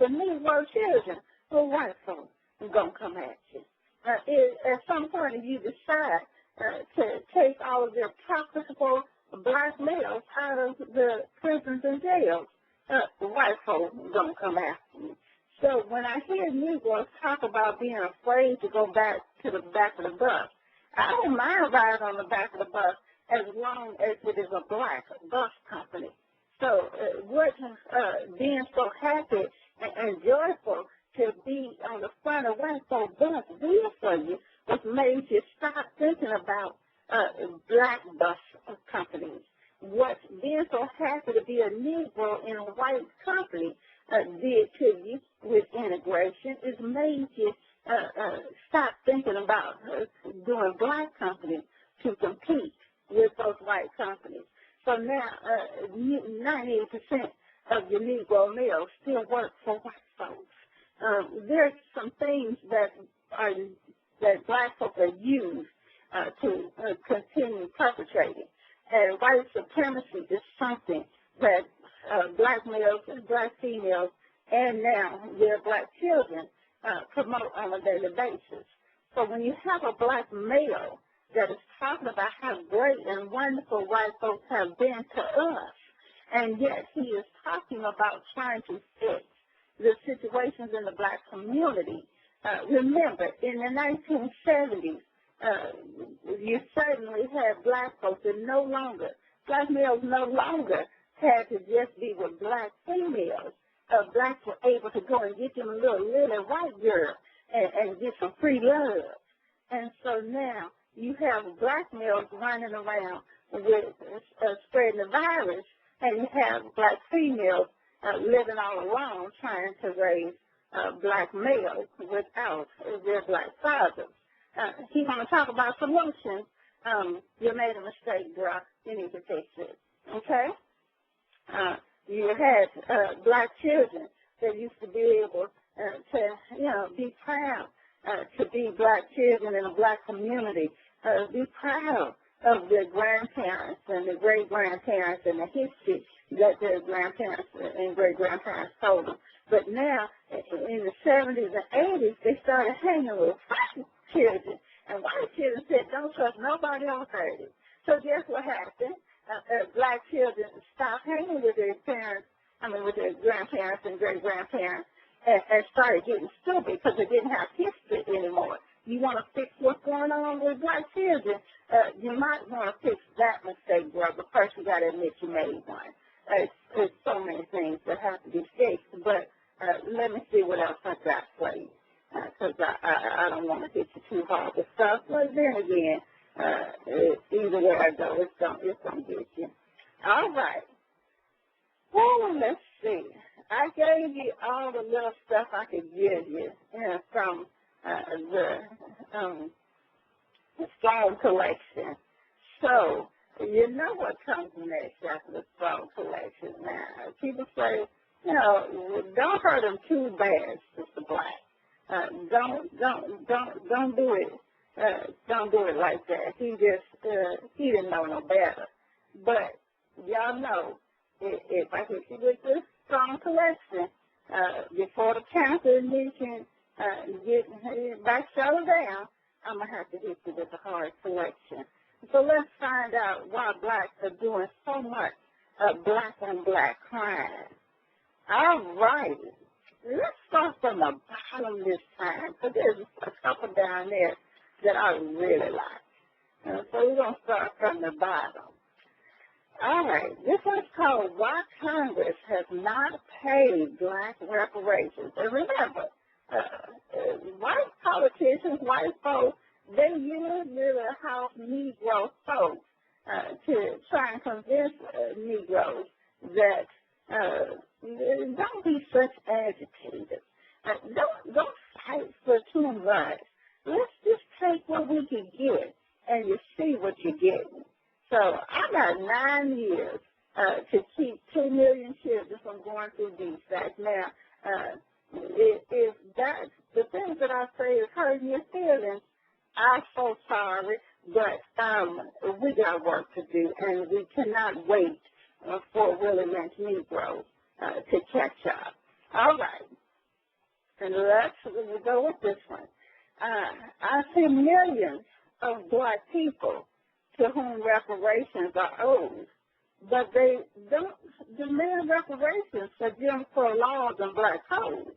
Negro children, well, white folks are going to come at you. At some point, you decide to take all of their profitable black males out of the prisons and jails, white folks are going to come after you. So when I hear Negroes talk about being afraid to go back to the back of the bus, I don't mind riding on the back of the bus as long as it is a black bus company. So what being so happy and joyful to be on the front of white folks' bus did for you was made you stop thinking about black bus companies. What being so happy to be a Negro in a white company did to you with integration is made you stop thinking about doing black companies to compete with those white companies. So now 98% of your Negro males still work for white folks. There's some things that black folks are used to continue perpetrating. And white supremacy is something that black males and black females and now their black children promote on a daily basis. So when you have a black male that is talking about how great and wonderful white folks have been to us, and yet he is talking about trying to fix the situations in the black community. Remember, in the 1970s, you certainly had black folks that black males no longer had to just be with black females. Blacks were able to go and get them a little white girl and get some free love. And so now you have black males running around with spreading the virus, and you have black females living all alone trying to raise black males without their black fathers. He's going to talk about solutions. You made a mistake, bro. You need to fix it. Okay? You had black children that used to be able to, be proud to be black children in a black community, be proud of their grandparents and their great-grandparents and the history that their grandparents and great-grandparents told them. But now, in the 70s and 80s, they started hanging with white children. And white children said, don't trust nobody on 30. So guess what happened? Black children stopped hanging with their with their grandparents and great-grandparents and started getting stupid because they didn't have history anymore. You want to fix what's going on with black children, you might want to fix that mistake, brother. First, you got to admit you made one. There's so many things that have to be fixed, but let me see what else I got for you, because I don't want to hit you too hard with stuff. But then again, either way I go, it's going to get you. All right. Well, let's see. I gave you all the little stuff I could give you, from the song collection. So, you know what comes next after the song collection now. People say, don't hurt him too bad, Sister Black. Don't do it. Don't do it like that. He didn't know no better. But y'all know, if I hit you with this song collection, before the cancer can get back settled down, I'm going to have to hit you with the hard selection. So let's find out why blacks are doing so much black-on-black crime. All right. Let's start from the bottom this time, because there's a couple down there that I really like. So we're going to start from the bottom. All right. This one's called Why Congress Has Not Paid Black Reparations. And remember, white politicians, white folks, they use little house Negro folks to try and convince Negroes that don't be such agitators. Don't fight for too much. Let's just take what we can get, and you see what you're getting. So I got 9 years to keep 2 million children from going through DSAC. Now, if that's the things that I say is hurting your feelings, I'm so sorry, but we got work to do, and we cannot wait for Willie Lynch Negroes to catch up. All right. And let's go with this one. I see millions of black people to whom reparations are owed, but they don't demand reparations for Jim Crow laws and black codes.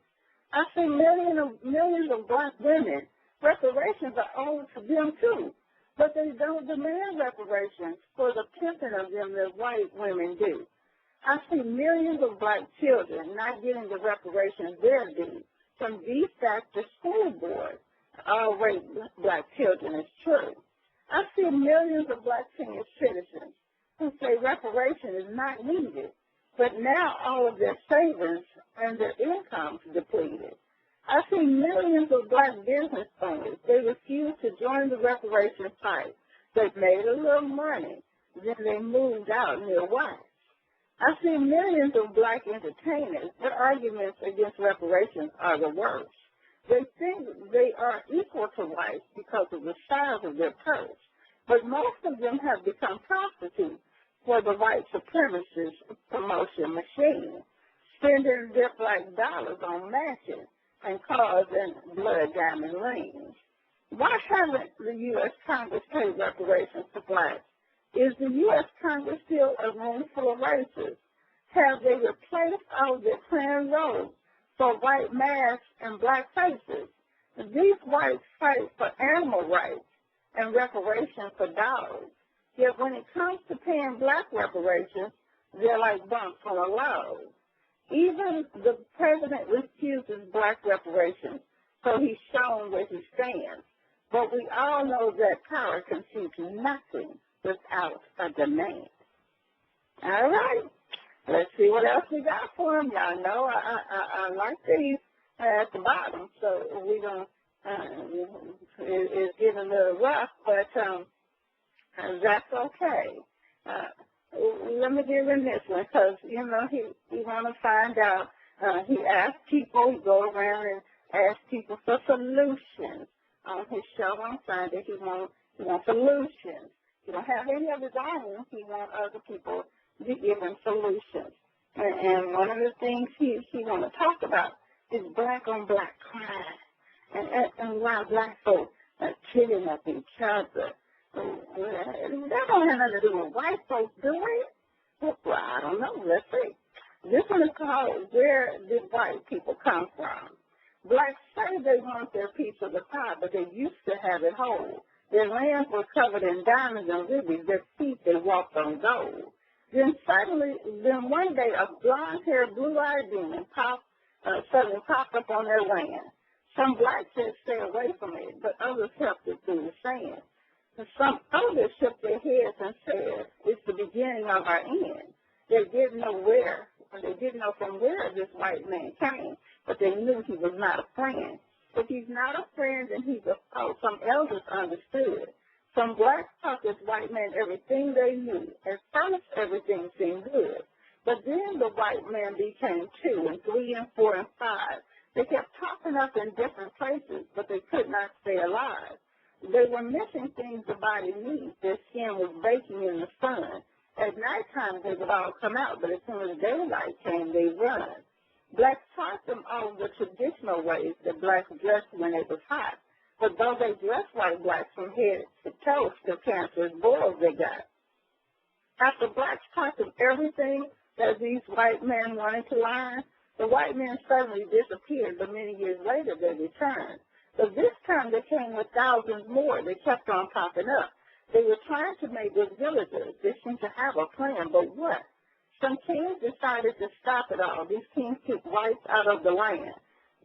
I see millions of black women, reparations are owed to them too, but they don't demand reparations for the pimping of them that white women do. I see millions of black children not getting the reparations they're due from de-facto school boards. All rape black children is true. I see millions of black senior citizens who say reparation is not needed, but now all of their savings and their incomes depleted. I see millions of black business owners. They refuse to join the reparation fight. They've made a little money, then they moved out near whites. I see millions of black entertainers. Their arguments against reparations are the worst. They think they are equal to whites because of the size of their purse, but most of them have become prostitutes for the white supremacist promotion machine, spending their black dollars on matches and cars and blood diamond rings. Why haven't the U.S. Congress paid reparations to blacks? Is the U.S. Congress still a room full of racists? Have they replaced all their clan robes for white masks and black faces? These whites fight for animal rights and reparations for dogs. Yet when it comes to paying black reparations, they're like bumps on a log. Even the president refuses black reparations, so he's shown where he stands. But we all know that power concedes nothing without a demand. All right, let's see what else we got for him. Y'all know I like these at the bottom, so we're going to, it's getting a little rough, but that's okay. Let me give him this one because, you know, he want to find out. He asks people, he go around and ask people for solutions. On his show on Sunday, he wants solutions. He don't have any of his own. He wants other people to give him solutions. And one of the things he want to talk about is black on black crime and why black folks are killing up each other. That don't have nothing to do with white folks, do it? Well, I don't know. Let's see. This one is called Where Did White People Come From? Blacks say they want their piece of the pie, but they used to have it whole. Their lands were covered in diamonds and rubies. Their feet, they walked on gold. Then one day, a blonde-haired, blue-eyed demon suddenly popped up on their land. Some blacks said stay away from it, but others helped it through the sand. And some others shook their heads and said, it's the beginning of our end. They didn't know from where this white man came, but they knew he was not a friend. If he's not a friend, then he's a foe. Some elders understood. Some blacks taught this white man everything they knew. At first, everything seemed good. But then the white man became 2 and 3 and 4 and 5. They kept popping up in different places, but they could not stay alive. They were missing things the body needs. Their skin was baking in the sun. At nighttime, they would all come out, but as soon as daylight came, they run. Blacks taught them all the traditional ways that blacks dressed when it was hot. But though they dressed like blacks from head to toe, still cancerous boils they got. After blacks taught them everything that these white men wanted to learn, the white men suddenly disappeared, but many years later they returned. But this time they came with thousands more. They kept on popping up. They were trying to make good villagers. They seemed to have a plan, but what? Some kings decided to stop it all. These kings took whites out of the land.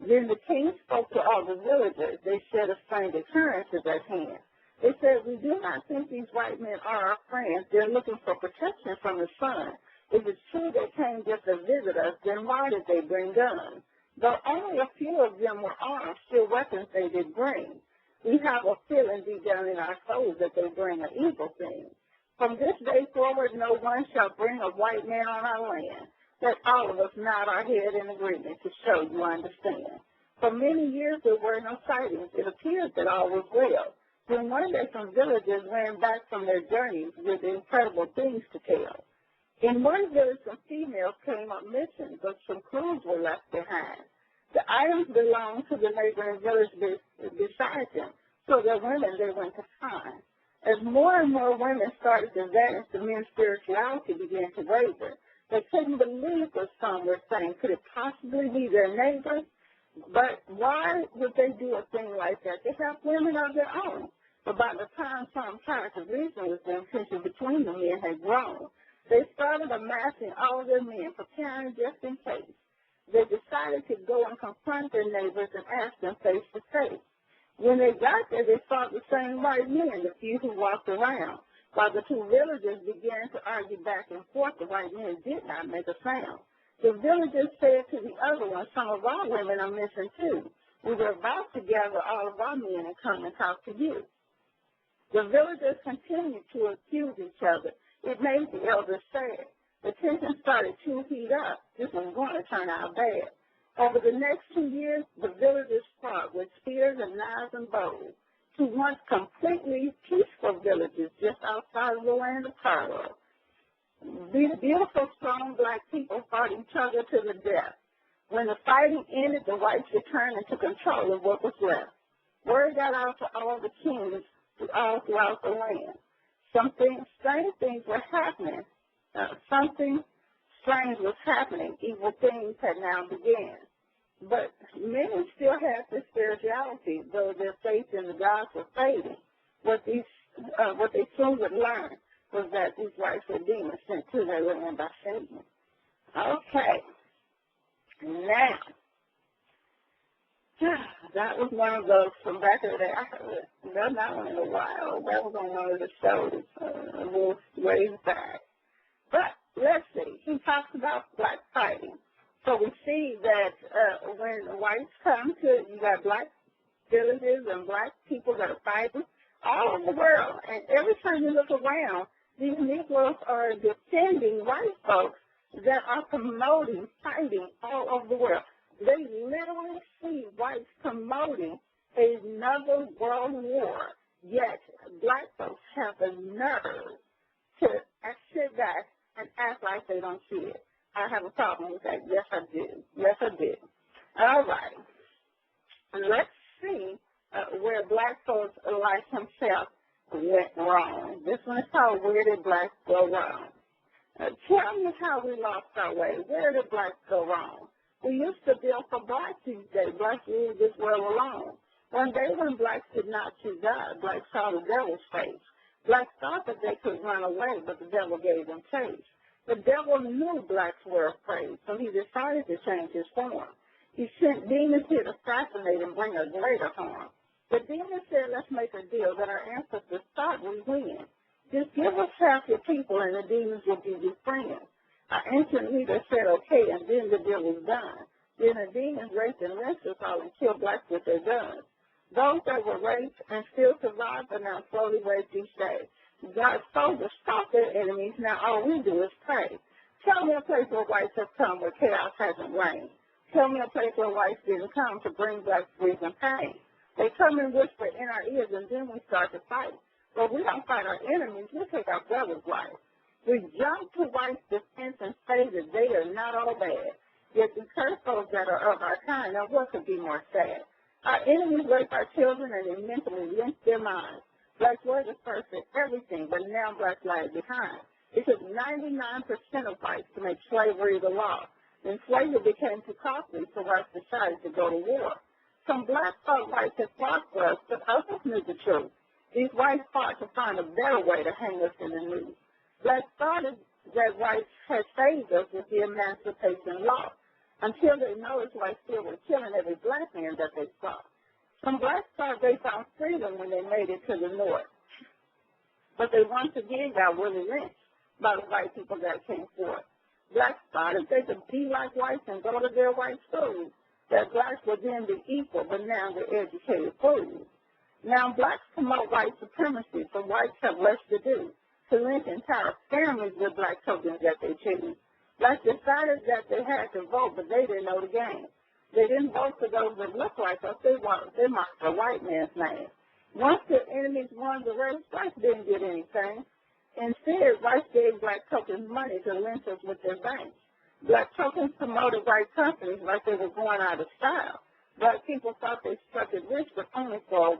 Then the king spoke to all the villagers. They said a strange occurrence is at hand. They said, we do not think these white men are our friends. They're looking for protection from the sun. If it's true they came just to visit us, then why did they bring guns? Though only a few of them were armed, still weapons they did bring. We have a feeling deep down in our souls that they bring an evil thing. From this day forward, no one shall bring a white man on our land. Let all of us nod our head in agreement to show you understand. For many years there were no sightings. It appeared that all was well. Then one day some villagers ran back from their journeys with incredible things to tell. In one village, some females came up missing, but some clues were left behind. The items belonged to the neighboring village beside them, so the women they went to find. As more and more women started to vanish, the men's spirituality began to waver. They couldn't believe what some were saying. Could it possibly be their neighbors? But why would they do a thing like that? They have women of their own. But by the time some tried to reason with them, tension between the men had grown. They started amassing all their men, preparing just in case. They decided to go and confront their neighbors and ask them face to face. When they got there, they saw the same white men, the few who walked around. While the two villagers began to argue back and forth, the white men did not make a sound. The villagers said to the other one, some of our women are missing too. We were about to gather all of our men and come and talk to you. The villagers continued to accuse each other. It made the elders sad. The tension started to heat up. This was going to turn out bad. Over the next 2 years, the villagers fought with spears and knives and bows. To once completely peaceful villages just outside of the land of Carlo. These beautiful, strong black people fought each other to the death. When the fighting ended, the whites returned and took control of what was left. Word got out to all the kings all throughout the land. Strange things were happening. Something strange was happening. Evil things had now begun. But many still had this spirituality, though their faith in the gods was fading. What they soon would learn was that these whites were demons sent to their land by Satan. Okay. Now, that was one of those from back in the day. I haven't done that one in a while. That was on one of the shows a little ways back. But let's see. He talks about black fighting. So we see that when whites come to, you got black villages and black people that are fighting all over the world. And every time you look around, these Negroes are defending white folks that are promoting fighting all over the world. They literally see whites promoting another world war, yet black folks have the nerve to sit back and act like they don't see it. I have a problem with that. Yes, I do. Yes, I do. All right. Let's see where black folks like himself went wrong. This one is called Where Did Blacks Go Wrong? Tell me how we lost our way. Where did blacks go wrong? We used to build for blacks these days. Blacks ruled this world alone. One day when blacks did not choose God, blacks saw the devil's face. Blacks thought that they could run away, but the devil gave them chase. The devil knew blacks were afraid, so he decided to change his form. He sent demons here to fascinate and bring us greater harm. The demons said, let's make a deal that our ancestors thought we win. Just give us half your people and the demons will be your friends. Our ancient leader said, okay, and then the deal was done. Then the demons raped and lynched us all and killed blacks with their guns. Those that were raped and still survived are now slowly raped each day. God's soldiers stop their enemies. Now all we do is pray. Tell me a place where whites have come where chaos hasn't reigned. Tell me a place where whites didn't come to bring blacks grief and pain. They come and whisper in our ears, and then we start to fight. But we don't fight our enemies. We take our brother's life. We jump to whites' defense and say that they are not all bad. Yet we curse those that are of our kind. Now what could be more sad? Our enemies rape our children and they mentally lynch their minds. Blacks were the first at everything, but now blacks lag behind. It took 99% of whites to make slavery the law. Then slavery became too costly, so whites decided to go to war. Some blacks thought whites had fought for us, but others knew the truth. These whites fought to find a better way to hang us in the noose. Blacks thought that whites had saved us with the emancipation law, until they noticed whites still were killing every black man that they saw. Some blacks thought they found freedom when they made it to the north, but they once again got really lynched by the white people that came forth. Blacks thought if they could be like whites and go to their white schools, that blacks would then be equal, but now they're educated fools. Now blacks promote white supremacy, so whites have less to do to lynch entire families with black tokens that they choose. Blacks decided that they had to vote, but they didn't know the game. They didn't vote for those that looked like us. They marked the white man's name. Once their enemies won the race, blacks didn't get anything. Instead, whites gave black tokens money to lynch us with their banks. Black tokens promoted white companies like they were going out of style. Black people thought they struck it rich, but only for a while.